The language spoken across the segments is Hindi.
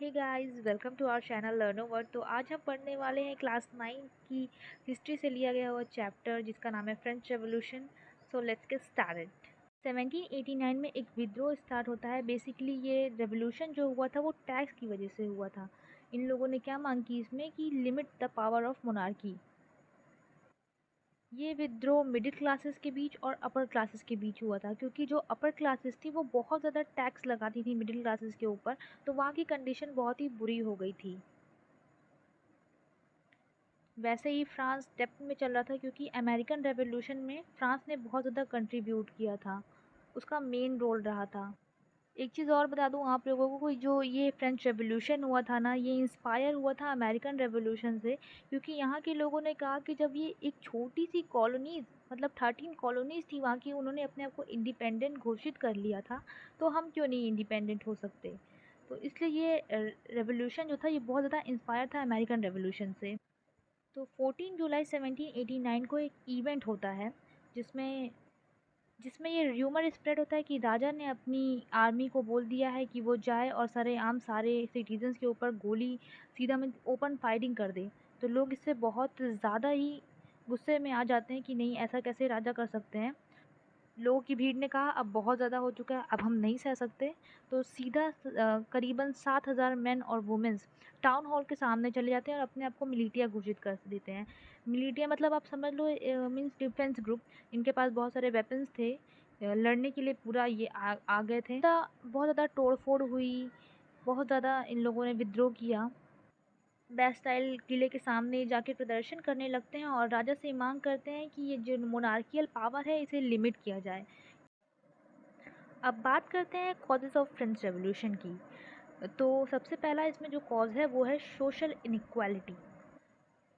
Hey guys, welcome to our channel Learno Word. तो आज हम पढ़ने वाले हैं क्लास 9 की हिस्ट्री से लिया गया हुआ चैप्टर जिसका नाम है French revolution. So let's get started. 1789 में एक विद्रोह स्टार्ट होता है। बेसिकली ये रेवोल्यूशन जो हुआ था वो टैक्स की वजह से हुआ था। इन लोगों ने क्या मांग की इसमें कि limit the power of monarchy. ये विद्रोह मिडिल क्लासेस के बीच और अपर क्लासेस के बीच हुआ था, क्योंकि जो अपर क्लासेस थी वो बहुत ज़्यादा टैक्स लगाती थी मिडिल क्लासेस के ऊपर, तो वहाँ की कंडीशन बहुत ही बुरी हो गई थी। वैसे ही फ्रांस डेप्थ में चल रहा था, क्योंकि अमेरिकन रेवोल्यूशन में फ्रांस ने बहुत ज़्यादा कंट्रीब्यूट किया था, उसका मेन रोल रहा था। एक चीज़ और बता दूँ आप लोगों को, जो ये फ्रेंच रेवोल्यूशन हुआ था ना, ये इंस्पायर हुआ था अमेरिकन रेवोल्यूशन से, क्योंकि यहाँ के लोगों ने कहा कि जब ये एक छोटी सी कॉलोनीज़, मतलब 13 कॉलोनीज़ थी वहाँ की, उन्होंने अपने आप को इंडिपेंडेंट घोषित कर लिया था, तो हम क्यों नहीं इंडिपेंडेंट हो सकते। तो इसलिए ये रेवोल्यूशन जो था ये बहुत ज़्यादा इंस्पायर था अमेरिकन रेवोल्यूशन से। तो 14 जुलाई 1789 को एक इवेंट होता है जिसमें जिसमें ये र्यूमर स्प्रेड होता है कि राजा ने अपनी आर्मी को बोल दिया है कि वो जाए और सरेआम सारे सिटीजन्स के ऊपर गोली सीधा में ओपन फायरिंग कर दे। तो लोग इससे बहुत ज़्यादा ही गुस्से में आ जाते हैं कि नहीं, ऐसा कैसे राजा कर सकते हैं। लोगों की भीड़ ने कहा अब बहुत ज़्यादा हो चुका है, अब हम नहीं सह सकते। तो सीधा करीबन 7,000 मैन और वुमेंस टाउन हॉल के सामने चले जाते हैं और अपने आप को मिलिटिया घोषित कर देते हैं। मिलिटिया मतलब आप समझ लो मीन्स डिफेंस ग्रुप। इनके पास बहुत सारे वेपन्स थे, लड़ने के लिए पूरा ये आ गए थे। बहुत ज़्यादा तोड़ फोड़ हुई, बहुत ज़्यादा इन लोगों ने विद्रोह किया। बैस्टाइल किले के सामने जाके प्रदर्शन करने लगते हैं और राजा से मांग करते हैं कि ये जो मोनार्कियल पावर है इसे लिमिट किया जाए। अब बात करते हैं कॉजेज़ ऑफ फ्रेंच रेवोल्यूशन की। तो सबसे पहला इसमें जो कॉज है वो है सोशल इनइक्वालिटी।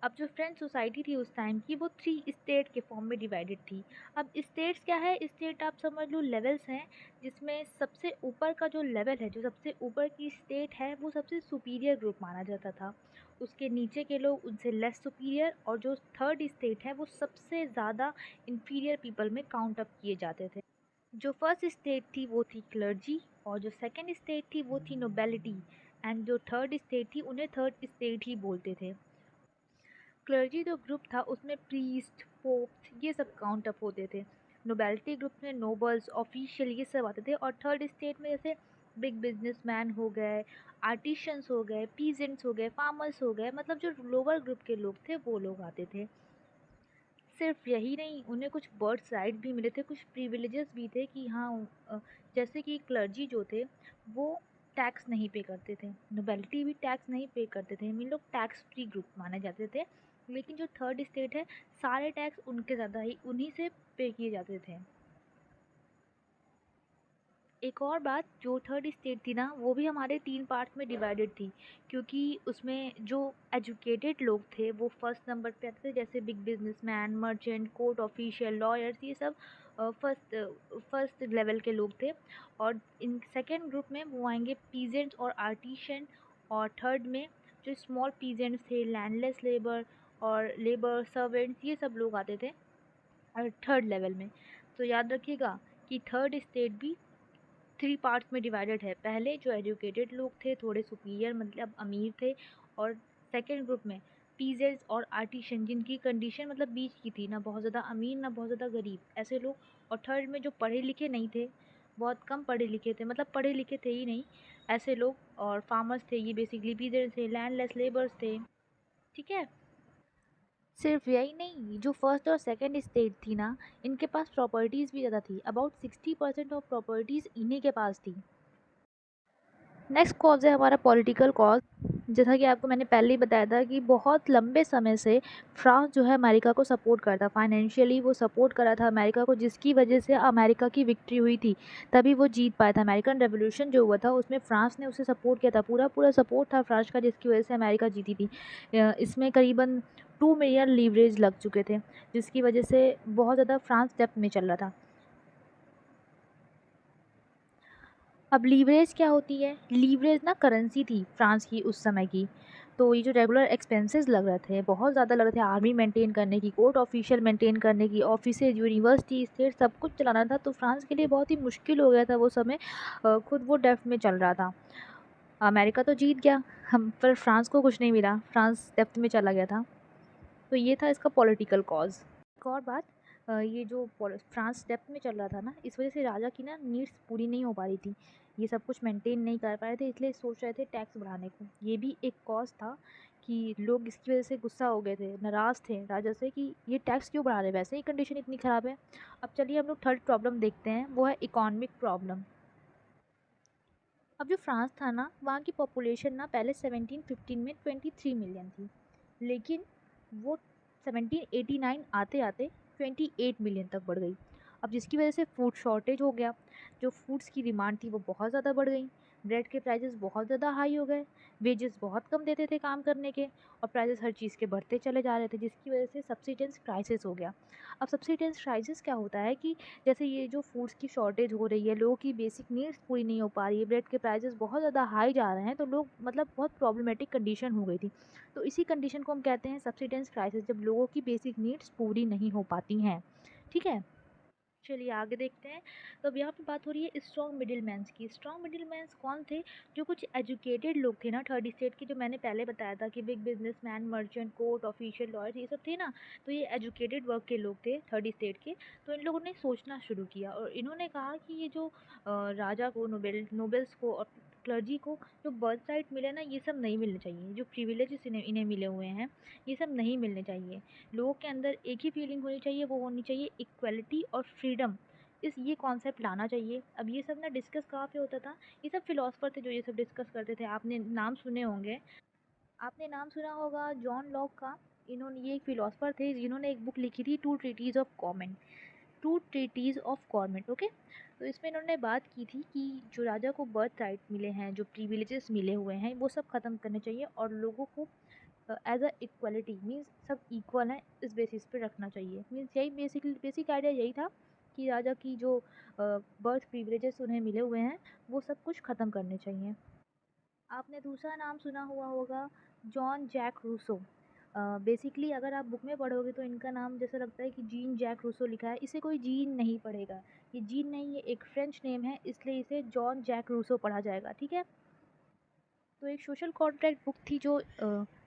अब जो फ्रेंच सोसाइटी थी उस टाइम की, वो 3 स्टेट के फॉर्म में डिवाइडेड थी। अब स्टेट्स क्या है, स्टेट आप समझ लो लेवल्स हैं, जिसमें सबसे ऊपर का जो लेवल है, जो सबसे ऊपर की स्टेट है, वो सबसे सुपीरियर ग्रुप माना जाता था। उसके नीचे के लोग उनसे लेस सुपीरियर, और जो थर्ड स्टेट है वो सबसे ज़्यादा इंफीरियर पीपल में काउंट अप किए जाते थे। जो फर्स्ट स्टेट थी वो थी क्लर्जी, और जो सेकंड स्टेट थी वो थी नोबेलिटी, एंड जो थर्ड स्टेट थी उन्हें थर्ड स्टेट ही बोलते थे। क्लर्जी जो ग्रुप था उसमें प्रीस्ट, पोप्स ये सब काउंट अप होते थे। नोबेलिटी ग्रुप में नोबल्स, ऑफिशियल ये सब आते थे। और थर्ड स्टेट में जैसे बिग बिजनेसमैन हो गए, आर्टिशंस हो गए, पीजेंट्स हो गए, फार्मर्स हो गए, मतलब जो लोअर ग्रुप के लोग थे वो लोग आते थे। सिर्फ यही नहीं, उन्हें कुछ बर्थ राइट भी मिले थे, कुछ प्रिविलेजेस भी थे कि हाँ, जैसे कि क्लर्जी जो थे वो टैक्स नहीं पे करते थे, नोबेलिटी भी टैक्स नहीं पे करते थे, इन लोग टैक्स फ्री ग्रुप माने जाते थे। लेकिन जो थर्ड स्टेट है, सारे टैक्स उनके ज़्यादा ही उन्हीं से पे किए जाते थे। एक और बात, जो थर्ड स्टेट थी ना वो भी हमारे 3 पार्ट्स में डिवाइडेड थी, क्योंकि उसमें जो एजुकेटेड लोग थे वो फर्स्ट नंबर पे आते थे, जैसे big businessman, merchant, court official, lawyers, ये सब फर्स्ट फर्स्ट लेवल के लोग थे। और इन सेकेंड ग्रुप में वो आएंगे पीजेंट्स और आर्टिशन। और थर्ड में जो स्मॉल पीजेंट्स थे, लैंडलेस लेबर और लेबर सर्वेंट्स, ये सब लोग आते थे और थर्ड लेवल में। तो याद रखिएगा कि थर्ड स्टेट भी 3 पार्ट्स में डिवाइडेड है। पहले जो एजुकेटेड लोग थे, थोड़े सुपीरियर मतलब अमीर थे, और सेकेंड ग्रुप में पीजेंट्स और आर्टिशन जिनकी कंडीशन मतलब बीच की थी, ना बहुत ज़्यादा अमीर ना बहुत ज़्यादा गरीब, ऐसे लोग। और थर्ड में जो पढ़े लिखे नहीं थे, बहुत कम पढ़े लिखे थे, मतलब पढ़े लिखे थे ही नहीं, ऐसे लोग। और फार्मर्स थे, ये बेसिकली पीजेंट्स थे, लैंडलेस लेबर्स थे। ठीक है। सिर्फ यही नहीं, जो फर्स्ट और सेकंड स्टेट थी ना, इनके पास प्रॉपर्टीज़ भी ज़्यादा थी। अबाउट 60% ऑफ प्रॉपर्टीज़ इन्हीं के पास थी। नेक्स्ट कॉज है हमारा पॉलिटिकल कॉज। जैसा कि आपको मैंने पहले ही बताया था कि बहुत लंबे समय से फ्रांस जो है अमेरिका को सपोर्ट करता, फाइनेंशियली वो सपोर्ट करा था अमेरिका को, जिसकी वजह से अमेरिका की विक्ट्री हुई थी, तभी वो जीत पाया था। अमेरिकन रेवोल्यूशन जो हुआ था उसमें फ्रांस ने उसे सपोर्ट किया था, पूरा पूरा सपोर्ट था फ्रांस का, जिसकी वजह से अमेरिका जीती थी। इसमें करीबन 2 मिलियन लीवरेज लग चुके थे, जिसकी वजह से बहुत ज़्यादा फ्रांस डेप्थ में चल रहा था। अब लीवरेज क्या होती है? लीवरेज ना करेंसी थी फ्रांस की उस समय की। तो ये जो रेगुलर एक्सपेंसेस लग रहे थे, बहुत ज़्यादा लग रहे थे, आर्मी मेंटेन करने की, कोर्ट ऑफिशियल मेंटेन करने की, ऑफिसेज, यूनिवर्सिटी, स्टेट, सब कुछ चलाना था। तो फ्रांस के लिए बहुत ही मुश्किल हो गया था वो समय, खुद वो डेफ्ट में चल रहा था। अमेरिका तो जीत गया, हम पर फ्रांस को कुछ नहीं मिला, फ्रांस डेप्थ में चला गया था। तो ये था इसका पॉलिटिकल कॉज। एक और बात, ये जो फ्रांस डेप्थ में चल रहा था ना, इस वजह से राजा की ना नीड्स पूरी नहीं हो पा रही थी, ये सब कुछ मेंटेन नहीं कर पा रहे थे, इसलिए सोच रहे थे टैक्स बढ़ाने को। ये भी एक कॉज था कि लोग इसकी वजह से गुस्सा हो गए थे, नाराज़ थे राजा से कि ये टैक्स क्यों बढ़ा रहे, वैसे ही कंडीशन इतनी ख़राब है। अब चलिए हम लोग थर्ड प्रॉब्लम देखते हैं, वो है इकोनॉमिक प्रॉब्लम। अब जो फ्रांस था ना, वहाँ की पॉपुलेशन ना पहले 1715 में 23 मिलियन थी, लेकिन वो 1789 आते आते 28 मिलियन तक बढ़ गई। अब जिसकी वजह से फूड शॉर्टेज हो गया, जो फूड्स की डिमांड थी वो बहुत ज़्यादा बढ़ गई, ब्रेड के प्राइसेस बहुत ज़्यादा हाई हो गए, वेजेस बहुत कम देते थे काम करने के, और प्राइसेस हर चीज़ के बढ़ते चले जा रहे थे, जिसकी वजह से सब्सिडेंस क्राइसिस हो गया। अब सब्सिडेंस क्राइसिस क्या होता है कि जैसे ये जो फूड्स की शॉर्टेज हो रही है, लोगों की बेसिक नीड्स पूरी नहीं हो पा रही है, ब्रेड के प्राइसेस बहुत ज़्यादा हाई जा रहे हैं, तो लोग मतलब बहुत प्रॉब्लमेटिक कंडीशन हो गई थी। तो इसी कंडीशन को हम कहते हैं सब्सिडेंस क्राइसिस, जब लोगों की बेसिक नीड्स पूरी नहीं हो पाती हैं। ठीक है, चलिए आगे देखते हैं। तो अब यहाँ पे बात हो रही है स्ट्रॉन्ग मिडिल मैंस की। स्ट्रॉन्ग मिडिल मैंस कौन थे? जो कुछ एजुकेटेड लोग थे ना थर्ड स्टेट के, जो मैंने पहले बताया था कि big businessman, merchant, court official, lawyers, ये सब थे ना, तो ये एजुकेटेड वर्ग के लोग थे थर्ड स्टेट के। तो इन लोगों ने सोचना शुरू किया और इन्होंने कहा कि ये जो राजा को, नोबेल्स को और क्लर्जी को जो बर्थ राइट मिले ना, ये सब नहीं मिलने चाहिए, जो प्रिविलेजेस इन्हें इन्हें मिले हुए हैं ये सब नहीं मिलने चाहिए। लोगों के अंदर एक ही फीलिंग होनी चाहिए, वो होनी चाहिए इक्वलिटी और फ्रीडम। ये कॉन्सेप्ट लाना चाहिए। अब ये सब ना डिस्कस कहाँ पे होता था? ये सब फिलोसफर थे जो ये सब डिस्कस करते थे, आपने नाम सुने होंगे। आपने नाम सुना होगा जॉन लॉक का। इन्होंने, ये एक फिलोसफर थे जिन्होंने एक बुक लिखी थी, two treatises of common, two treatises of government. Okay, तो इसमें इन्होंने बात की थी कि जो राजा को बर्थ राइट मिले हैं, जो प्रिविलेजेस मिले हुए हैं, वो सब ख़त्म करने चाहिए और लोगों को एज अ इक्वलिटी, मीन्स सब इक्वल हैं इस बेसिस पे रखना चाहिए। मीन्स यही बेसिक आइडिया यही था कि राजा की जो बर्थ प्रिविलेजेस उन्हें मिले हुए हैं वो सब कुछ ख़त्म करने चाहिए। आपने दूसरा नाम सुना हुआ होगा, जॉन जैक रूसो। बेसिकली अगर आप बुक में पढ़ोगे तो इनका नाम जैसा लगता है कि जीन जैक रूसो लिखा है, इसे कोई जीन नहीं पढ़ेगा, ये जीन नहीं, ये एक फ्रेंच नेम है, इसलिए इसे जॉन जैक रूसो पढ़ा जाएगा। ठीक है, तो एक सोशल कॉन्ट्रैक्ट बुक थी जो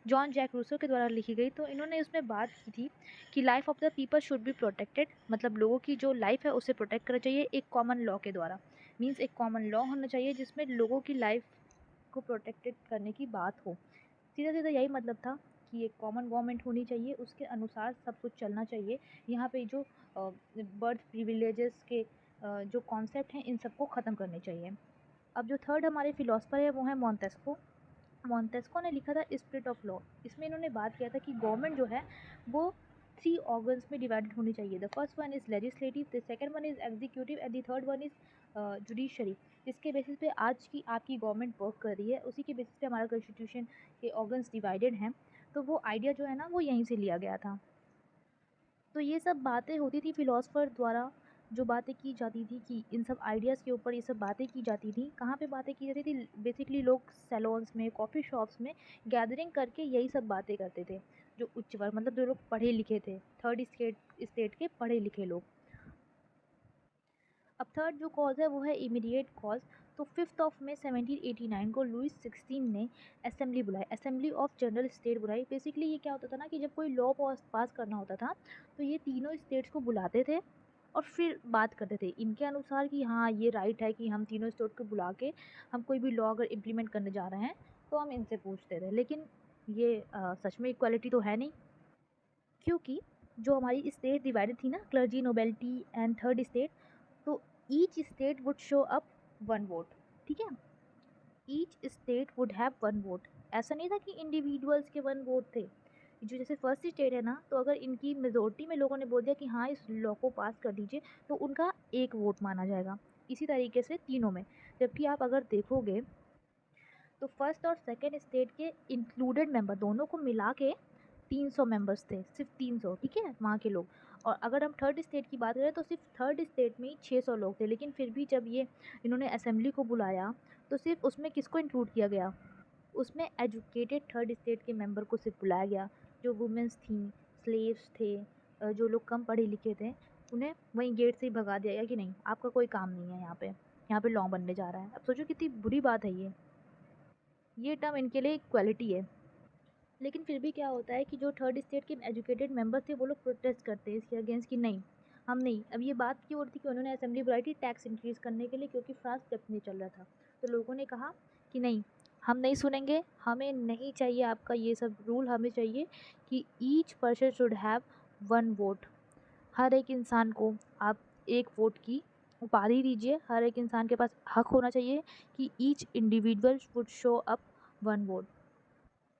जॉन जैक रूसो के द्वारा लिखी गई। तो इन्होंने उसमें बात की थी कि life of the people should be protected, मतलब लोगों की जो लाइफ है उसे प्रोटेक्ट करना चाहिए एक कॉमन लॉ के द्वारा। मीन्स एक कॉमन लॉ होना चाहिए जिसमें लोगों की लाइफ को प्रोटेक्टेड करने की बात हो। सीधा सीधा यही मतलब था कि एक कॉमन गवर्नमेंट होनी चाहिए, उसके अनुसार सब कुछ चलना चाहिए। यहाँ पे जो बर्थ प्रिविलेजेस के जो कॉन्सेप्ट हैं इन सबको ख़त्म करने चाहिए। अब जो थर्ड हमारे फिलोसफर है वो है मॉन्टेस्को। मॉन्टेस्को ने लिखा था स्पिरिट ऑफ लॉ। इसमें इन्होंने बात किया था कि गवर्नमेंट जो है वो 3 ऑर्गन्स में डिवाइडेड होनी चाहिए। The first one is legislative, the second one is executive and the third one is judiciary. जिसके बेसिस पे आज की आपकी गवर्नमेंट वर्क कर रही है, उसी के बेसिस पे हमारा कॉन्स्टिट्यूशन के ऑर्गन्स डिवाइडेड हैं। तो वो आइडिया जो है ना वो यहीं से लिया गया था। तो ये सब बातें होती थी फिलोसफर द्वारा, जो बातें की जाती थी कि इन सब आइडियाज़ के ऊपर ये सब बातें की जाती थी। कहाँ पे बातें की जाती थी? बेसिकली लोग सैलून्स में, कॉफ़ी शॉप्स में गैदरिंग करके यही सब बातें करते थे। जो उच्च वर्ग, मतलब जो लोग पढ़े लिखे थे, थर्ड स्टेट के पढ़े लिखे लोग। अब थर्ड जो कॉज है वो है इमीडिएट कॉज। तो 5 मई 1789 को लुइस 16 ने असेंबली बुलाई, असेंबली ऑफ जनरल स्टेट बुलाई। बेसिकली ये क्या होता था ना कि जब कोई लॉ पास करना होता था तो ये तीनों स्टेट्स को बुलाते थे और फिर बात करते थे इनके अनुसार कि हाँ ये राइट है कि हम तीनों स्टेट को बुला के हम कोई भी लॉ अगर इम्प्लीमेंट करने जा रहे हैं तो हम इनसे पूछते थे। लेकिन ये सच में इक्वालिटी तो है नहीं, क्योंकि जो हमारी स्टेट डिवाइडेड थी ना, clergy, nobility and third state, तो each state would show up one vote. ठीक है, each state would have one vote. ऐसा नहीं था कि इंडिविजुअल्स के वन वोट थे। जो जैसे फर्स्ट स्टेट है ना, तो अगर इनकी मेजोरिटी में लोगों ने बोल दिया कि हाँ इस लॉ को पास कर दीजिए तो उनका एक वोट माना जाएगा। इसी तरीके से तीनों में। जबकि आप अगर देखोगे तो फर्स्ट और सेकेंड स्टेट के इंक्लूडेड मेंबर दोनों को मिला के 300 मेंबर्स थे, सिर्फ 300। ठीक है, वहाँ के लोग। और अगर हम थर्ड स्टेट की बात करें तो सिर्फ थर्ड स्टेट में ही 600 लोग थे। लेकिन फिर भी जब ये इन्होंने असेंबली को बुलाया तो सिर्फ उसमें किसको इंक्लूड किया गया? उसमें एजुकेटेड थर्ड स्टेट के मेंबर को सिर्फ बुलाया गया। जो वुमेंस थी, स्लेव्स थे, जो लोग कम पढ़े लिखे थे, उन्हें वहीं गेट से ही भगा दिया गया कि नहीं आपका कोई काम नहीं है यहाँ पे, यहाँ पे लॉ बनने जा रहा है। अब सोचो कितनी बुरी बात है ये। ये टर्म इनके लिए इक्वालिटी है। लेकिन फिर भी क्या होता है कि जो थर्ड स्टेट के एजुकेटेड मेंबर्स थे वो लोग प्रोटेस्ट करते हैं इसके अगेंस्ट कि नहीं, हम नहीं। अब ये बात की ओर थी कि उन्होंने असेंबली बुलाई थी टैक्स इंक्रीज़ करने के लिए, क्योंकि फ्रांस डेब्ट में चल रहा था। तो लोगों ने कहा कि नहीं, हम नहीं सुनेंगे, हमें नहीं चाहिए आपका ये सब रूल, हमें चाहिए कि each person should have one vote. हर एक इंसान को आप एक वोट की उपाधि दीजिए, हर एक इंसान के पास हक होना चाहिए कि each individual would show up one vote.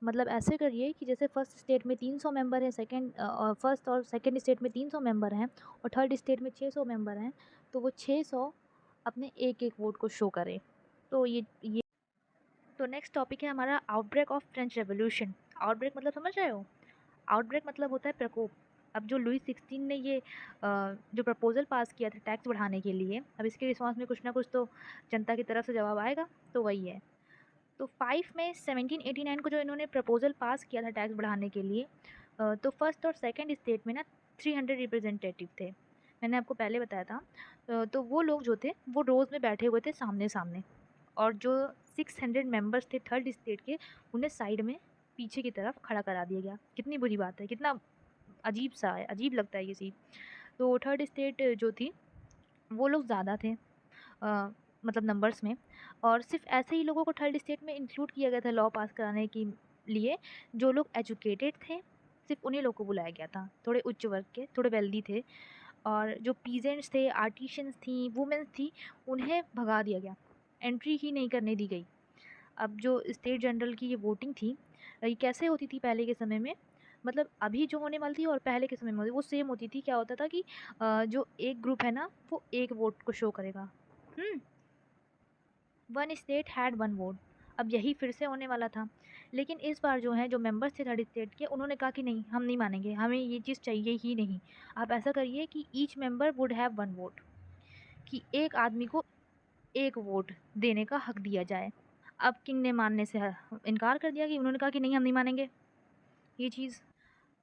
मतलब ऐसे करिए कि जैसे फर्स्ट स्टेट में 300 मेंबर हैं, सेकंड फर्स्ट और सेकंड स्टेट में 300 मेंबर हैं और थर्ड स्टेट में 600 मेंबर हैं, तो वो 600 अपने एक एक वोट को शो करें। तो ये तो नेक्स्ट टॉपिक है हमारा outbreak of French revolution. Outbreak मतलब समझ रहे हो? आउटब्रेक मतलब होता है प्रकोप। अब जो लुई 16 ने ये जो प्रपोजल पास किया था टैक्स बढ़ाने के लिए, अब इसके रिस्पॉन्स में कुछ ना कुछ तो जनता की तरफ से जवाब आएगा, तो वही है। तो 5 मई 1789 को जो इन्होंने प्रपोजल पास किया था टैक्स बढ़ाने के लिए, तो फर्स्ट और सेकंड स्टेट में ना 300 रिप्रेजेंटेटिव थे। मैंने आपको पहले बताया था। तो वो लोग जो थे वो रोज़ में बैठे हुए थे सामने सामने, और जो 600 मेंबर्स थे थर्ड स्टेट के, उन्हें साइड में पीछे की तरफ खड़ा करा दिया गया। कितनी बुरी बात है, कितना अजीब सा है, अजीब लगता है ये चीज़। तो थर्ड स्टेट जो थी वो लोग ज़्यादा थे, मतलब नंबर्स में, और सिर्फ ऐसे ही लोगों को थर्ड स्टेट में इंक्लूड किया गया था लॉ पास कराने के लिए। जो लोग एजुकेटेड थे सिर्फ उन्हीं लोग को बुलाया गया था, थोड़े उच्च वर्ग के, थोड़े वेल्दी थे। और जो पीजेंट्स थे, आर्टिशंस थी, वुमेन्स थी, उन्हें भगा दिया गया, एंट्री ही नहीं करने दी गई। अब जो स्टेट जनरल की ये वोटिंग थी, ये कैसे होती थी पहले के समय में, मतलब अभी जो होने वाली थी और पहले के समय में होती वो सेम होती थी। क्या होता था कि जो एक ग्रुप है ना वो एक वोट को शो करेगा। One state had one vote. अब यही फिर से होने वाला था, लेकिन इस बार जो है जो मेंबर्स थे थर्ड स्टेट के, उन्होंने कहा कि नहीं, हम नहीं मानेंगे, हमें ये चीज़ चाहिए ही नहीं। आप ऐसा करिए कि each member would have one vote, कि एक आदमी को एक वोट देने का हक दिया जाए। अब किंग ने मानने से इनकार कर दिया, कि उन्होंने कहा कि नहीं, हम नहीं मानेंगे ये चीज़।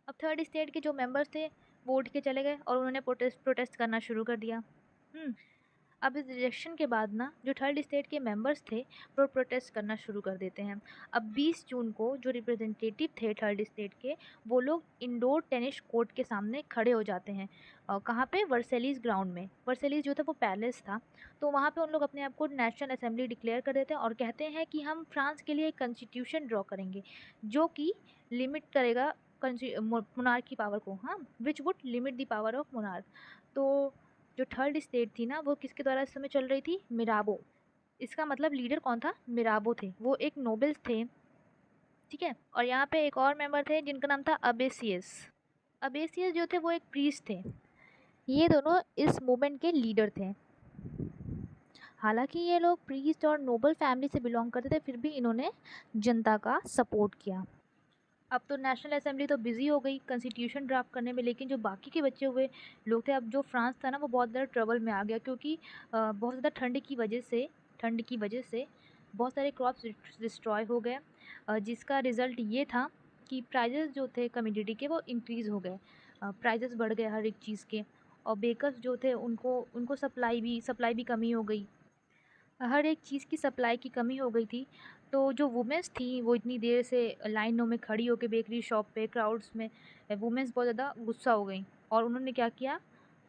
अब थर्ड स्टेट के जो मेंबर्स थे वो उठ के चले गए और उन्होंने प्रोटेस्ट करना शुरू कर दिया। अब इस रिजेक्शन के बाद ना जो थर्ड स्टेट के मेंबर्स थे वो प्रोटेस्ट करना शुरू कर देते हैं। अब 20 जून को जो रिप्रेजेंटेटिव थे थर्ड स्टेट के, वो लोग इंडोर टेनिस कोर्ट के सामने खड़े हो जाते हैं। कहाँ पे? वर्सेलीज ग्राउंड में। वर्सेलीज जो था वो पैलेस था, तो वहाँ पे उन लोग अपने आप को नेशनल असेंबली डिक्लेयर कर देते हैं और कहते हैं कि हम फ्रांस के लिए एक कॉन्स्टिट्यूशन ड्रॉ करेंगे जो कि लिमिट करेगा मोनार्की पावर को, हाँ, which would limit the power of monarch. तो जो थर्ड स्टेट थी ना वो किसके द्वारा इस समय चल रही थी? मिराबो। इसका मतलब लीडर कौन था? मिराबो थे, वो एक नोबल्स थे, ठीक है। और यहाँ पे एक और मेंबर थे जिनका नाम था अबेसियस। अबेसियस जो थे वो एक प्रीस्ट थे। ये दोनों इस मूवमेंट के लीडर थे। हालांकि ये लोग प्रीस्ट और नोबल फैमिली से बिलोंग करते थे, फिर भी इन्होंने जनता का सपोर्ट किया। अब तो नेशनल असेंबली तो बिजी हो गई कॉन्स्टिट्यूशन ड्राफ्ट करने में, लेकिन जो बाकी के बचे हुए लोग थे, अब जो फ्रांस था ना वो बहुत ज़्यादा ट्रबल में आ गया, क्योंकि बहुत ज़्यादा ठंड की वजह से बहुत सारे क्रॉप्स डिस्ट्रॉय हो गए, जिसका रिज़ल्ट ये था कि प्राइजेस जो थे कम्युनिटी के वो इंक्रीज़ हो गए, प्राइजेस बढ़ गए हर एक चीज़ के। और बेकर्स जो थे उनको उनको सप्लाई भी कमी हो गई, हर एक चीज़ की सप्लाई की कमी हो गई थी। तो जो वुमेन्स थी वो इतनी देर से लाइनों में खड़ी होकर बेकरी शॉप पे क्राउड्स में, वुमेन्स बहुत ज़्यादा गुस्सा हो गई और उन्होंने क्या किया?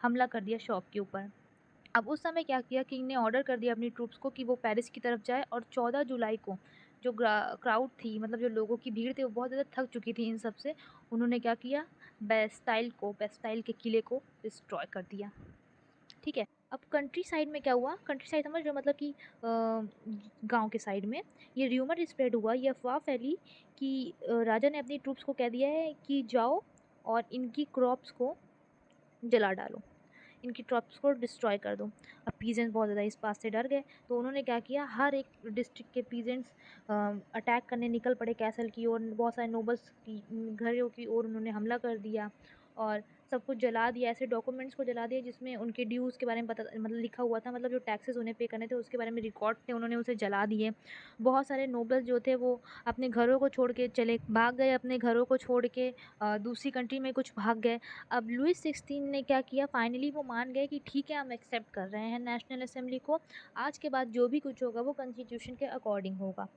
हमला कर दिया शॉप के ऊपर। अब उस समय क्या किया, किंग ने ऑर्डर कर दिया अपनी ट्रूप्स को कि वो पेरिस की तरफ जाए, और 14 जुलाई को जो क्राउड थी, मतलब जो लोगों की भीड़ थी, वो बहुत ज़्यादा थक चुकी थी इन सब से, उन्होंने क्या किया? बेस्टाइल के किले को डिस्ट्रॉय कर दिया, ठीक है। अब कंट्री साइड में क्या हुआ? कंट्री साइड समझ रहे हो? मतलब कि गांव के साइड में ये र्यूमर स्प्रेड हुआ, ये अफवाह फैली कि राजा ने अपनी ट्रूप्स को कह दिया है कि जाओ और इनकी क्रॉप्स को जला डालो, इनकी क्रॉप्स को डिस्ट्रॉय कर दो। अब पीजेंट्स बहुत ज़्यादा इस बात से डर गए, तो उन्होंने क्या किया? हर एक डिस्ट्रिक्ट के पीजेंट्स अटैक करने निकल पड़े कैसल की ओर, बहुत सारे नोबल्स की घरों की ओर उन्होंने हमला कर दिया और सब कुछ जला दिया। ऐसे डॉक्यूमेंट्स को जला दिया जिसमें उनके ड्यूज़ के बारे में पता, मतलब लिखा हुआ था, मतलब जो टैक्सेस उन्हें पे करने थे उसके बारे में रिकॉर्ड थे, उन्होंने उसे जला दिए। बहुत सारे नोबल्स जो थे वो अपने घरों को छोड़ के भाग गए, अपने घरों को छोड़ के दूसरी कंट्री में कुछ भाग गए। अब लुई 16 ने क्या किया? फाइनली वो मान गए कि ठीक है, हम एक्सेप्ट कर रहे हैं नेशनल असेंबली को, आज के बाद जो भी कुछ होगा वो कॉन्स्टिट्यूशन के अकॉर्डिंग होगा।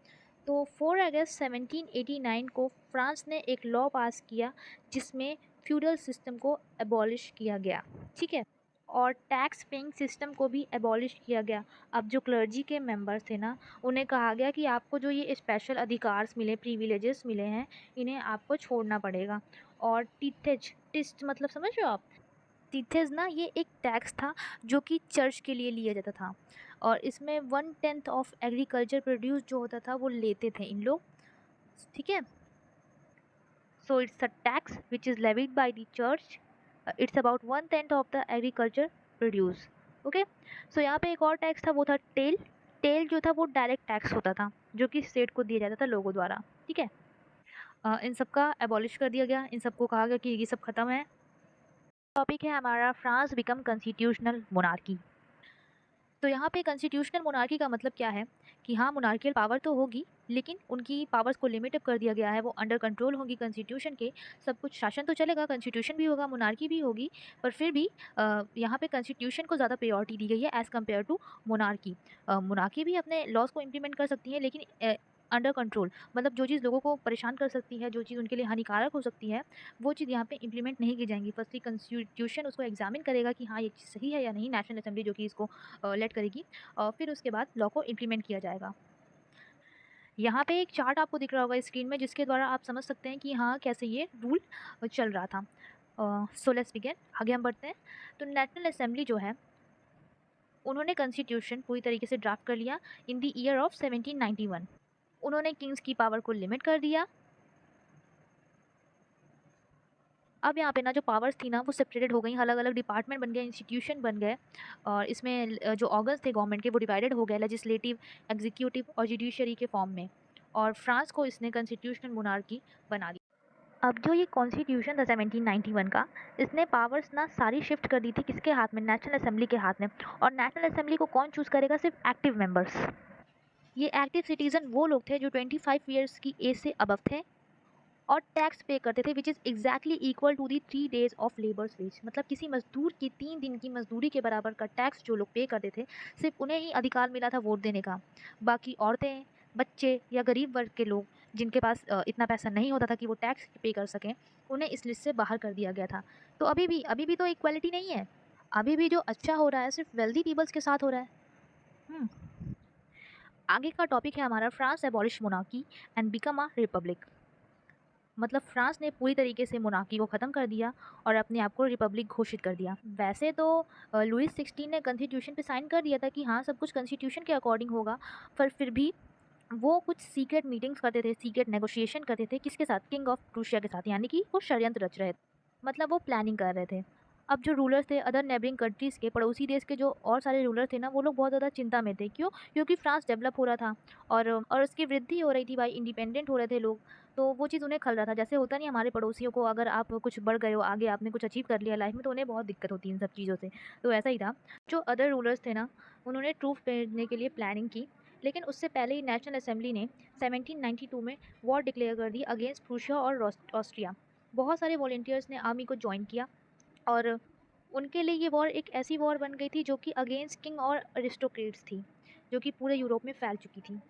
तो 4 अगस्त 1789 को फ्रांस ने एक लॉ पास किया जिसमें फ्यूडल सिस्टम को एबॉलिश किया गया, ठीक है, और टैक्स पेइंग सिस्टम को भी एबॉलिश किया गया। अब जो क्लर्जी के मेंबर्स थे ना, उन्हें कहा गया कि आपको जो ये स्पेशल अधिकार्स मिले, प्रिविलेजेस मिले हैं, इन्हें आपको छोड़ना पड़ेगा। और टिथेज, टिस्ट मतलब समझ रहे हो आप? टिथेज ना, ये एक टैक्स था जो कि चर्च के लिए लिया जाता था, और इसमें 1/10 ऑफ एग्रीकल्चर प्रोड्यूस जो होता था वो लेते थे इन लोग, ठीक है। So it's a tax which is levied by the church, it's about 1/10 of the agriculture produce, okay. So यहाँ पे एक और टैक्स था, वो था टेल। टेल जो था वो डायरेक्ट टैक्स होता था जो कि स्टेट को दिया जाता था लोगों द्वारा, ठीक है। इन सब का एबॉलिश कर दिया गया, इन सबको कहा गया कि ये सब खत्म है। टॉपिक है हमारा फ्रांस बिकम कॉन्स्टिट्यूशनल मोनार्की। तो यहाँ पे कॉन्स्टिट्यूशनल मोनार्की का मतलब क्या है कि हाँ, मोनार्कियल पावर तो होगी लेकिन उनकी पावर्स को लिमिट अप कर दिया गया है, वो अंडर कंट्रोल होगी कॉन्स्टिट्यूशन के, सब कुछ शासन तो चलेगा, कॉन्स्टिट्यूशन भी होगा, मोनार्की भी होगी, पर फिर भी यहाँ पे कॉन्स्टिट्यूशन को ज़्यादा प्रायोरिटी दी गई है as compare to monarchy. Monarchy भी अपने लॉज को इम्प्लीमेंट कर सकती है लेकिन अंडर कंट्रोल, मतलब जो चीज़ लोगों को परेशान कर सकती है, जो चीज़ उनके लिए हानिकारक हो सकती है, वो चीज़ यहाँ पे इम्प्लीमेंट नहीं की जाएंगी। फर्स्टली कॉन्स्टिट्यूशन उसको एग्जामिन करेगा कि हाँ ये चीज़ सही है या नहीं, नेशनल असेंबली जो कि इसको लेट करेगी, और फिर उसके बाद लॉ को इम्प्लीमेंट किया जाएगा। यहाँ पे एक चार्ट आपको दिख रहा होगा स्क्रीन में जिसके द्वारा आप समझ सकते हैं कि हाँ कैसे ये रूल चल रहा था। सो लेट्स बिगिन, आगे हम बढ़ते हैं। तो नेशनल असेंबली जो है, उन्होंने कॉन्स्टिट्यूशन पूरी तरीके से ड्राफ्ट कर लिया इन द ईयर ऑफ 1791। उन्होंने किंग्स की पावर को लिमिट कर दिया। अब यहाँ पे ना जो पावर्स थी ना वो सेपरेटेड हो गई, अलग अलग डिपार्टमेंट बन गए, इंस्टीट्यूशन बन गए, और इसमें जो ऑर्गन्स थे गवर्नमेंट के वो डिवाइडेड हो गए लेजिस्लेटिव, एग्जीक्यूटिव और जुडिशरी के फॉर्म में, और फ्रांस को इसने कॉन्स्टिट्यूशनल मोनार्की बना दिया। अब जो ये कॉन्स्टिट्यूशन था 1791 का, इसने पावर्स ना सारी शिफ्ट कर दी थी किसके हाथ में, नेशनल असेंबली के हाथ में। और नेशनल असेंबली को कौन चूज़ करेगा, सिर्फ एक्टिव मेंबर्स। ये एक्टिव सिटीजन वो लोग थे जो 25 ईयर्स की एज से अबव थे और टैक्स पे करते थे, which is exactly equal to the 3 days of labours wage. मतलब किसी मजदूर की 3 दिन की मजदूरी के बराबर का टैक्स जो लोग पे करते थे, सिर्फ उन्हें ही अधिकार मिला था वोट देने का। बाकी औरतें, बच्चे या गरीब वर्ग के लोग जिनके पास इतना पैसा नहीं होता था कि वो टैक्स पे कर सकें, उन्हें इस लिस्ट से बाहर कर दिया गया था। तो अभी भी तो इक्वालिटी नहीं है, अभी भी जो अच्छा हो रहा है सिर्फ वेल्दी पीपल्स के साथ हो रहा है। आगे का टॉपिक है हमारा France abolish monarchy and become a republic. मतलब फ्रांस ने पूरी तरीके से मोनार्की को ख़त्म कर दिया और अपने आप को रिपब्लिक घोषित कर दिया। वैसे तो लुईस 16 ने कॉन्स्टिट्यूशन पे साइन कर दिया था कि हाँ सब कुछ कॉन्स्टिट्यूशन के अकॉर्डिंग होगा, पर फिर भी वो कुछ सीक्रेट मीटिंग्स करते थे, सीक्रेट नेगोशिएशन करते थे, किसके साथ, किंग ऑफ प्रूशिया के साथ, यानी कि वो षड्यंत्र रच रहे थे, मतलब वो प्लानिंग कर रहे थे। अब जो रूलर्स थे अदर नेबरिंग कंट्रीज़ के, पड़ोसी देश के जो और सारे रूलर थे ना, वो लोग बहुत ज़्यादा चिंता में थे। क्यों? क्योंकि फ्रांस डेवलप हो रहा था और उसकी वृद्धि हो रही थी भाई, इंडिपेंडेंट हो रहे थे लोग, तो वो चीज़ उन्हें खल रहा था। जैसे होता नहीं हमारे पड़ोसियों को, अगर आप कुछ बढ़ गए हो आगे, आपने कुछ अचीव कर लिया लाइफ में, तो उन्हें बहुत दिक्कत होती है इन सब चीज़ों से। तो ऐसा ही था, जो अदर रूलर्स थे ना, उन्होंने ट्रूफ भेजने के लिए प्लानिंग की, लेकिन उससे पहले ही नेशनल असेंबली ने 1792 में वॉर डिक्लेयर कर दी अगेंस्ट प्रूशिया और ऑस्ट्रिया। बहुत सारे वॉलंटियर्स ने आर्मी को ज्वाइन किया और उनके लिए ये वॉर एक ऐसी वॉर बन गई थी जो कि अगेंस्ट किंग और अरिस्टोक्रेट्स थी, जो कि पूरे यूरोप में फैल चुकी थी।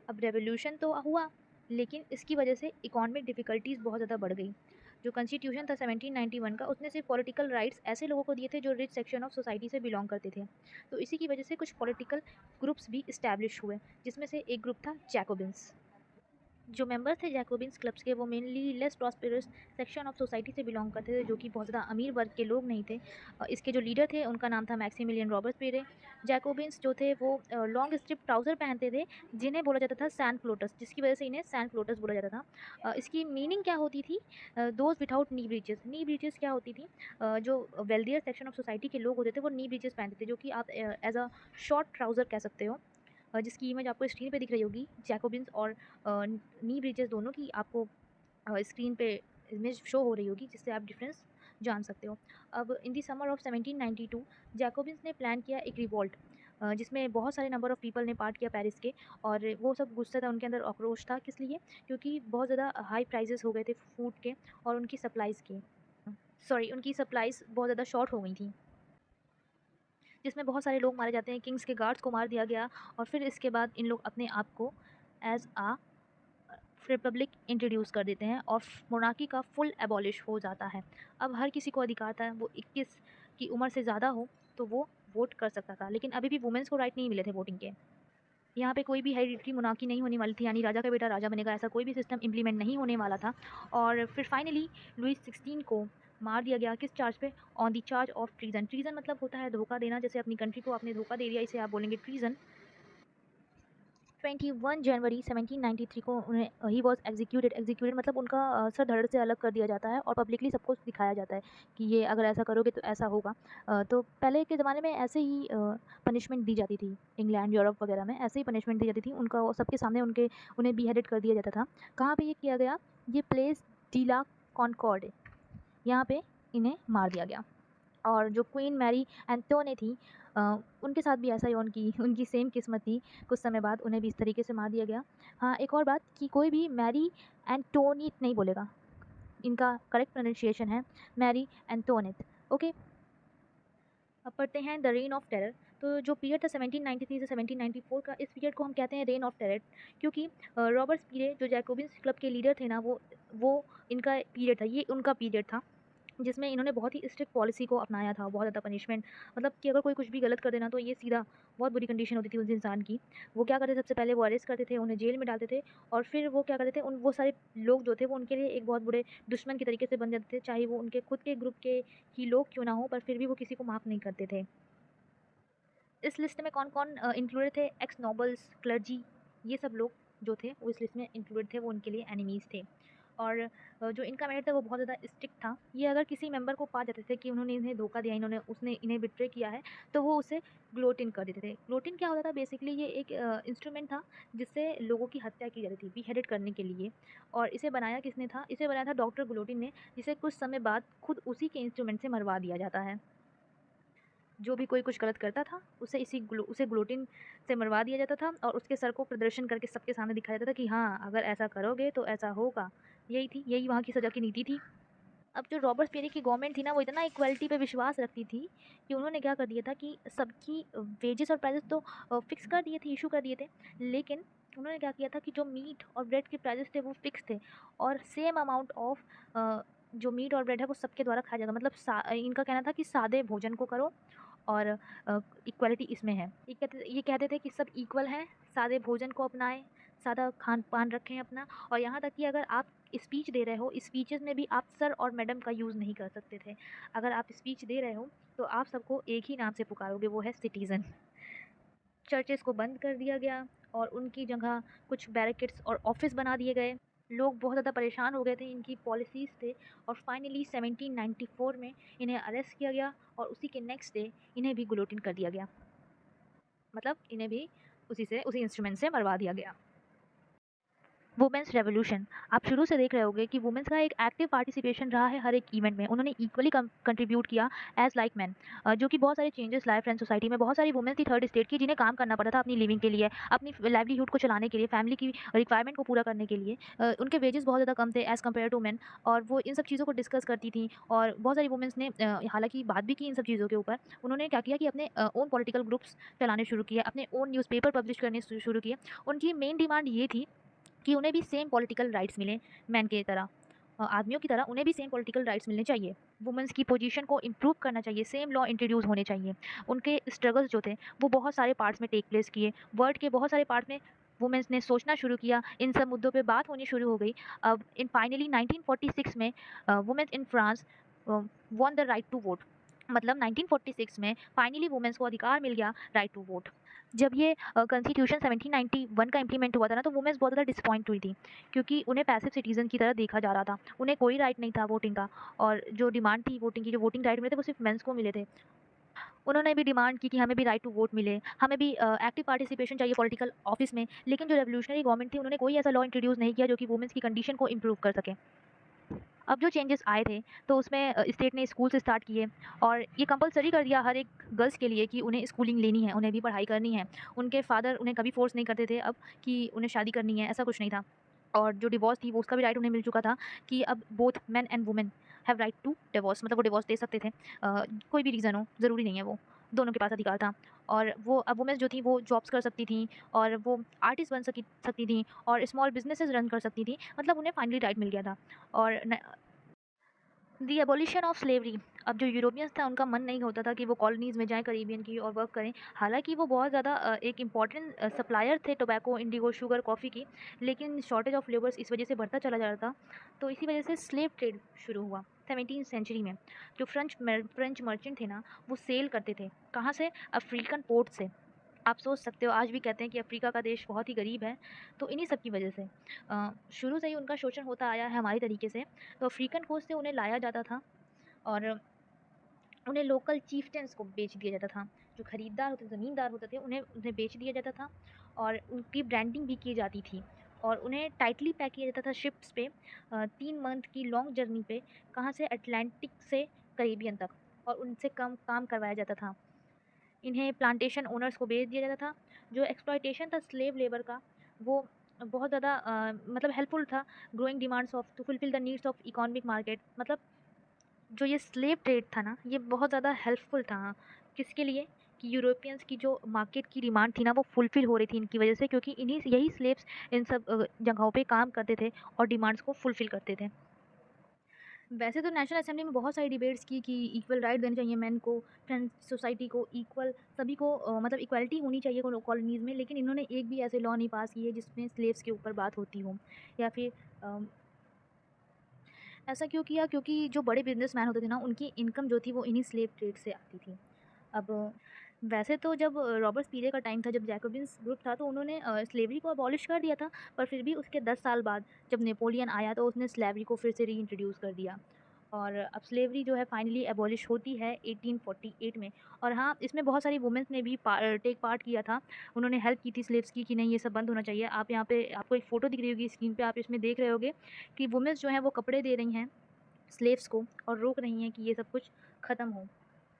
अब रेवोल्यूशन तो हुआ, लेकिन इसकी वजह से इकोनॉमिक डिफ़िकल्टीज़ बहुत ज़्यादा बढ़ गई। जो कॉन्स्टिट्यूशन था 1791 का, उसने सिर्फ पॉलिटिकल राइट्स ऐसे लोगों को दिए थे जो रिच सेक्शन ऑफ सोसाइटी से बिलोंग करते थे। तो इसी की वजह से कुछ पॉलिटिकल ग्रुप्स भी इस्टेब्लिश हुए, जिसमें से एक ग्रुप था जैकोबिन्स। जो मेंबर थे जैकोबिन्स क्लब्स के, वो mainly less prosperous section of society से बिलोंग करते थे, जो कि बहुत ज़्यादा अमीर वर्ग के लोग नहीं थे। इसके जो लीडर थे उनका नाम था मैक्सिमिलियन रॉबर्टस्पियरे। जैकोबिन्स जो थे वो लॉन्ग स्ट्रिप ट्राउज़र पहनते थे, जिन्हें बोला जाता था सैन क्लोटस, जिसकी वजह से इन्हें सैन क्लोटस बोला जाता था। इसकी मीनिंग क्या होती थी, those without knee breaches. Knee breaches क्या होती थी, जो वेल्दियर सेक्शन ऑफ सोसाइटी के लोग होते थे वो नी ब्रीचेस पहनते थे, जो कि आप एज अ शॉर्ट ट्राउज़र कह सकते हो, जिसकी इमेज आपको स्क्रीन पे दिख रही होगी। जैकोबिन्स और नी ब्रीचेस दोनों की आपको स्क्रीन पे इमेज शो हो रही होगी, जिससे आप डिफरेंस जान सकते हो। अब इन दी समर ऑफ 1792 जैकोबिन्स ने प्लान किया एक रिवॉल्ट, जिसमें बहुत सारे नंबर ऑफ पीपल ने पार्ट किया पेरिस के, और वो सब गुस्सा था, उनके अंदर आक्रोश था। किस लिए? क्योंकि बहुत ज़्यादा हाई प्राइजेस हो गए थे फूड के और उनकी सप्लाइज़ के, सॉरी उनकी सप्लाइज़ बहुत ज़्यादा शॉर्ट हो गई थी, जिसमें बहुत सारे लोग मारे जाते हैं, किंग्स के गार्ड्स को मार दिया गया, और फिर इसके बाद इन लोग अपने आप को एज आ रिपब्लिक इंट्रोड्यूस कर देते हैं और मोनार्की का फुल एबॉलिश हो जाता है। अब हर किसी को अधिकार था, वो 21 की उम्र से ज़्यादा हो तो वो वोट कर सकता था, लेकिन अभी भी वुमेन्स को राइट नहीं मिले थे वोटिंग के। यहाँ पे कोई भी हेरिडिटरी मोनार्की नहीं होने वाली थी, यानी राजा का बेटा राजा बनेगा, ऐसा कोई भी सिस्टम इम्प्लीमेंट नहीं होने वाला था। और फिर फाइनली लुई 16 को मार दिया गया। किस चार्ज पे? On the charge of treason. Treason मतलब होता है धोखा देना, जैसे अपनी कंट्री को आपने धोखा दे दिया, इसे आप बोलेंगे ट्रीजन। 21 जनवरी 1793 को उन्हें ही वॉज एग्जीक्यूटेड मतलब उनका सर धड़ से अलग कर दिया जाता है और पब्लिकली सबको दिखाया जाता है कि ये अगर ऐसा करोगे तो ऐसा होगा। तो पहले के ज़माने में ऐसे ही पनिशमेंट दी जाती थी, इंग्लैंड यूरोप वगैरह में ऐसे ही पनिशमेंट दी जाती थी, उनका सबके सामने उन्हें बीहेडेड कर दिया जाता था। कहाँ पे ये किया गया? ये प्लेस डीला कॉनकॉर्ड, यहाँ पे इन्हें मार दिया गया। और जो क्वीन मैरी एंटोने थी, उनके साथ भी ऐसा ही उनकी सेम किस्मत थी। कुछ समय बाद उन्हें भी इस तरीके से मार दिया गया। हाँ, एक और बात कि कोई भी मैरी एंटोनीट नहीं बोलेगा, इनका करेक्ट प्रोनाउंसिएशन है मैरी एंटोनेट। ओके, अब पढ़ते हैं द रेन ऑफ टेरर। तो जो पीरियड था 1793 से 1794 का, इस पीरियड को हम कहते हैं रेन ऑफ टेरर, क्योंकि रॉबर्ट पीरे जो जैकोबिन्स क्लब के लीडर थे ना, वो इनका पीरियड था, ये उनका पीरियड था जिसमें इन्होंने बहुत ही स्ट्रिक्ट पॉलिसी को अपनाया था, बहुत ज़्यादा पनिशमेंट, मतलब कि अगर कोई कुछ भी गलत कर देना तो ये सीधा बहुत बुरी कंडीशन होती थी उस इंसान की। वो क्या करते थे? सबसे पहले वो अरेस्ट करते थे, उन्हें जेल में डालते थे, और फिर वो क्या करते थे, वो सारे लोग जो थे वो उनके लिए एक बहुत बड़े दुश्मन की तरीके से बन जाते थे, चाहे वो उनके खुद के ग्रुप के ही लोग क्यों ना हो, पर फिर भी वो किसी को माफ़ नहीं करते थे। इस लिस्ट में कौन कौन इंक्लूडेड थे? एक्स नोबल्स, क्लर्जी, ये सब लोग जो थे वो इस लिस्ट में इंक्लूडेड थे, वो उनके लिए एनिमीज़ थे। और जो इनका मेरिट था वो बहुत ज़्यादा स्ट्रिक्ट था। ये अगर किसी मेंबर को पा जाते थे कि उन्होंने इन्हें धोखा दिया, उसने इन्हें बिट्रे किया है, तो वो उसे ग्लोटिन कर देते थे। ग्लोटिन क्या होता था? बेसिकली ये एक इंस्ट्रूमेंट था जिससे लोगों की हत्या की जाती थी बीहेडेड करने के लिए। और इसे बनाया किसने था? इसे बनाया था डॉक्टर ग्लोटिन ने, जिसे कुछ समय बाद खुद उसी के इंस्ट्रूमेंट से मरवा दिया जाता है। जो भी कोई कुछ गलत करता था उसे ग्लोटिन से मरवा दिया जाता था, और उसके सर को प्रदर्शन करके सबके सामने दिखाया जाता था कि हाँ, अगर ऐसा करोगे तो ऐसा होगा। यही वहाँ की सज़ा की नीति थी। अब जो रॉबर्ट पेरी की गवर्नमेंट थी ना, वो इतना इक्वालिटी पे विश्वास रखती थी कि उन्होंने क्या कर दिया था कि सबकी वेजेस और प्राइजेस तो फिक्स कर दिए थे, इशू कर दिए थे, लेकिन उन्होंने क्या किया था कि जो मीट और ब्रेड के प्राइजेस थे वो फिक्स थे, और सेम अमाउंट ऑफ जो मीट और ब्रेड है वो सबके द्वारा खाया जाएगा। मतलब इनका कहना था कि सादे भोजन को करो, और इक्वालिटी इसमें है। ये कहते थे कि सब इक्वल हैं, सादे भोजन को अपनाएं, सादा खान पान रखें अपना, और यहाँ तक कि अगर आप स्पीच दे रहे हो, स्पीचेस में भी आप सर और मैडम का यूज़ नहीं कर सकते थे। अगर आप स्पीच दे रहे हो तो आप सबको एक ही नाम से पुकारोगे, वो है सिटीज़न। चर्चेस को बंद कर दिया गया और उनकी जगह कुछ बैरिकेड्स और ऑफिस बना दिए गए। लोग बहुत ज़्यादा परेशान हो गए थे इनकी पॉलिसीज़ से, और फाइनली 1794 में इन्हें अरेस्ट किया गया, और उसी के नेक्स्ट डे इन्हें भी गुलोटिन कर दिया गया, मतलब इन्हें भी उसी इंस्ट्रूमेंट से मरवा दिया गया। Women's revolution. आप शुरू से देख रहे होंगे कि वुमेंस का एक एक्टिव पार्टिसिपेशन रहा है हर एक इवेंट में। उन्होंने इक्वली कंट्रीब्यूट किया एज लाइक मैन, जो कि बहुत सारे चेंजेस लाए फ्रेंच सोसाइटी में। बहुत सारी वुमेंस थी थर्ड स्टेट की, जिन्हें काम करना पड़ा था अपनी लिविंग के लिए, अपनी लाइवलीहुड को चलाने के लिए, फैमिली की रिक्वायरमेंट को पूरा करने के लिए। उनके वेजेस बहुत ज़्यादा कम थे एज़ कम्पेयर टू मैन, और वो इन सब चीज़ों को डिस्कस करती थी। और बहुत सारी वुमेंस ने हालांकि बात भी की इन सब चीज़ों के ऊपर। उन्होंने क्या किया कि अपने ओन पॉलिटिकल ग्रुप्स चलाने शुरू किए, अपने ओन न्यूज़पेपर पब्लिश करने शुरू किए। उनकी मेन डिमांड ये थी कि उन्हें भी सेम पॉलिटिकल राइट्स मिलें, मैन की तरह, आदमियों की तरह उन्हें भी सेम पॉलिटिकल राइट्स मिलने चाहिए। वुमेंस की पोजीशन को इम्प्रूव करना चाहिए, सेम लॉ इंट्रोड्यूस होने चाहिए। उनके स्ट्रगल्स जो थे वो बहुत सारे पार्ट्स में टेक प्लेस किए, वर्ल्ड के बहुत सारे पार्ट्स में वुमेंस ने सोचना शुरू किया, इन सब मुद्दों पे बात होनी शुरू हो गई। अब इन फाइनली 1946 में women's in France won the right to vote, मतलब 1946 में फाइनली वुमेंस को अधिकार मिल गया राइट टू वोट। जब ये कॉन्स्टिट्यूशन 1791 का इम्प्लीमेंट हुआ था ना, तो वुमेन्स बहुत ज़्यादा डिसपॉइंट हुई थी, क्योंकि उन्हें पैसिव सिटीजन की तरह देखा जा रहा था, उन्हें कोई राइट नहीं था वोटिंग का, और जो डिमांड थी वोटिंग की, जो वोटिंग राइट मिले थे वो सिर्फ मेंस को मिले थे। उन्होंने भी डिमांड की कि हमें भी राइट टू वोट मिले, हमें भी एक्टिव पार्टिसिपेशन चाहिए पॉलिटिकल ऑफिस में। लेकिन जो रेवोल्यूशनरी गवर्नमेंट थी उन्होंने कोई ऐसा लॉ इंट्रोड्यूस नहीं किया जो कि वुमेन्स की कंडीशन को इम्प्रूव कर सके। अब जो चेंजेस आए थे तो उसमें स्टेट ने स्कूल्स स्टार्ट किए, और ये कंपलसरी कर दिया हर एक गर्ल्स के लिए कि उन्हें स्कूलिंग लेनी है, उन्हें भी पढ़ाई करनी है। उनके फादर उन्हें कभी फोर्स नहीं करते थे अब कि उन्हें शादी करनी है, ऐसा कुछ नहीं था। और जो डिवोर्स थी वो उसका भी राइट उन्हें मिल चुका था कि अब both man and women have right to divorce, मतलब वो डिवोर्स दे सकते थे, कोई भी रीज़न हो, ज़रूरी नहीं है वो। दोनों के पास अधिकार था। और वो अब वुमेन्स जो थी वो जॉब्स कर सकती थी और वो आर्टिस्ट बन सकती थी और स्मॉल बिजनेसेस रन कर सकती थी, मतलब उन्हें फाइनली राइट मिल गया था। और दी एबॉलिशन ऑफ स्लेवरी, अब जो यूरोपियंस था उनका मन नहीं होता था कि वो कॉलोनीज़ में जाएँ करीबियन की और वर्क करें। हालांकि वो बहुत ज़्यादा एक इम्पॉर्टेंट सप्लायर थे टोबैको, इंडिगो, शुगर, कॉफ़ी की, लेकिन शॉर्टेज ऑफ लेबर्स इस वजह से बढ़ता चला जा रहा था। तो इसी वजह से स्लेव ट्रेड शुरू हुआ 17th सेंचुरी में। जो फ्रेंच मर्चेंट थे ना, वो सेल करते थे कहाँ से? अफ्रीकन पोर्ट से। आप सोच सकते हो, आज भी कहते हैं कि अफ्रीका का देश बहुत ही गरीब है, तो इन्हीं सब की वजह से शुरू से ही उनका शोषण होता आया है हमारी तरीके से। तो अफ्रीकन कोस्ट से उन्हें लाया जाता था और उन्हें लोकल चीफ्टेंस को बेच दिया जाता था। जो खरीदार होते, ज़मींदार होते थे, उन्हें उन्हें बेच दिया जाता था और उनकी ब्रांडिंग भी की जाती थी और उन्हें टाइटली पैक किया जाता था शिप्स पे 3 मंथ की लॉन्ग जर्नी पे, कहाँ से? अटलांटिक से कैरिबियन तक, और उनसे कम काम करवाया जाता था। इन्हें प्लांटेशन ओनर्स को बेच दिया जाता था। जो एक्सप्लॉयटेशन था स्लेव लेबर का, वो बहुत ज़्यादा मतलब हेल्पफुल था growing demands of to fulfil the needs of economic market. मतलब जो ये स्लेव ट्रेड था ना, ये बहुत ज़्यादा हेल्पफुल था। किसके लिए? कि यूरोपियंस की जो मार्केट की डिमांड थी ना, वो फुलफिल हो रही थी इनकी वजह से, क्योंकि यही स्लेव्स इन सब जगहों पे काम करते थे और डिमांड्स को फुलफिल करते थे। वैसे तो नेशनल असेंबली में बहुत सारी डिबेट्स की कि इक्वल राइट देने चाहिए मैन को, फ्रेंच सोसाइटी को इक्वल, सभी को मतलब इक्वलिटी होनी चाहिए कॉलोनीज़ में, लेकिन इन्होंने एक भी ऐसे लॉ नहीं पास किए जिसमें स्लेव्स के ऊपर बात होती हो। या फिर ऐसा क्यों किया? क्योंकि जो बड़े बिजनेसमैन होते थे ना, उनकी इनकम जो थी वो इन्हीं स्लेव ट्रेड से आती थी। अब वैसे तो जब रॉबर्ट पीरे का टाइम था, जब जैकोबिन्स ग्रुप था, तो उन्होंने स्लेवरी को अबॉलिश कर दिया था, पर फिर भी उसके 10 साल बाद जब नेपोलियन आया तो उसने स्लेवरी को फिर से रीइंट्रोड्यूस कर दिया और अब स्लेवरी जो है फाइनली एबॉलिश होती है 1848 में। और हाँ, इसमें बहुत सारी वुमेंस ने भी टेक पार्ट किया था। उन्होंने हेल्प की थी स्लेव्स की कि नहीं, ये सब बंद होना चाहिए। आप यहाँ पे आपको एक फ़ोटो दिख रही होगी स्क्रीन पे, आप इसमें देख रहे होगे कि वुमेंस जो हैं वो कपड़े दे रही हैं स्लेव्स को और रोक रही हैं कि ये सब कुछ ख़त्म हो।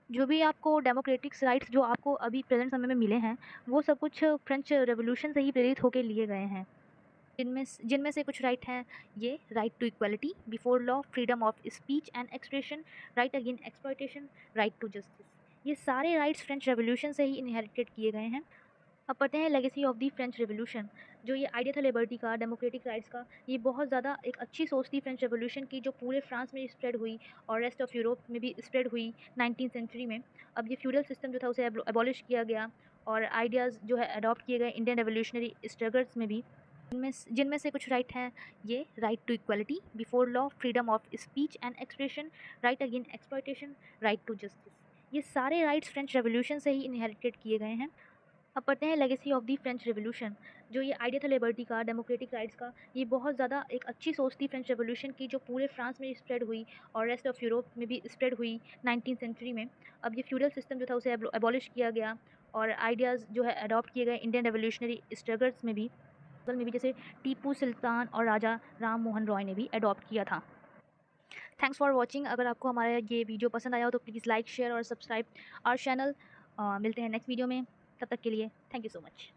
जो भी आपको डेमोक्रेटिक्स राइट्स जो आपको अभी प्रेजेंट समय में मिले हैं, वो सब कुछ फ्रेंच रेवोल्यूशन से ही प्रेरित होकर लिए गए हैं। जिनमें से कुछ राइट हैं ये: right to equality before law, freedom of speech and expression, right against exploitation, right to justice. ये सारे राइट्स फ्रेंच रेवोल्यूशन से ही इनहेरिटेड किए गए हैं। अब पढ़ते हैं legacy of the French revolution. जो ये आइडिया था लिबर्टी का, डेमोक्रेटिक राइट्स का, ये बहुत ज़्यादा एक अच्छी सोच थी फ्रेंच रेवोल्यूशन की, जो पूरे फ्रांस में स्प्रेड हुई और रेस्ट ऑफ यूरोप में भी स्प्रेड हुई 19th सेंचुरी में। अब ये फ्यूडल सिस्टम जो था उसे एबॉलिश किया गया और आइडियाज़ जो है अडॉप्ट किए गए इंडियन रेवोल्यूशनरी स्ट्रगल्स में भी। जिनमें से कुछ राइट हैं ये: right to equality before law, freedom of speech and expression, right against exploitation, right to justice. ये सारे राइट्स फ्रेंच रेवोल्यूशन से ही इनहेरिटेड किए गए हैं। अब पढ़ते हैं legacy of the French revolution. जो ये आइडिया था लिबर्टी का, डेमोक्रेटिक राइट्स का, ये बहुत ज़्यादा एक अच्छी सोच थी फ्रेंच रेवोल्यूशन की, जो पूरे फ्रांस में स्प्रेड हुई और रेस्ट ऑफ यूरोप में भी स्प्रेड हुई 19th सेंचुरी में। अब ये फ्यूडल सिस्टम जो था उसे एबॉलिश किया गया और आइडियाज़ जो है अडॉप्ट किए गए इंडियन रेवोल्यूशनरी स्ट्रगल्स में भी, जैसे टीपू सुल्तान और राजा राम मोहन रॉय ने भी अडॉप्ट किया था। Thanks for watching. अगर आपको हमारा ये वीडियो पसंद आया हो तो प्लीज़ लाइक, शेयर और सब्सक्राइब आवर चैनल। मिलते हैं नेक्स्ट वीडियो में, तब तक के लिए थैंक यू सो मच।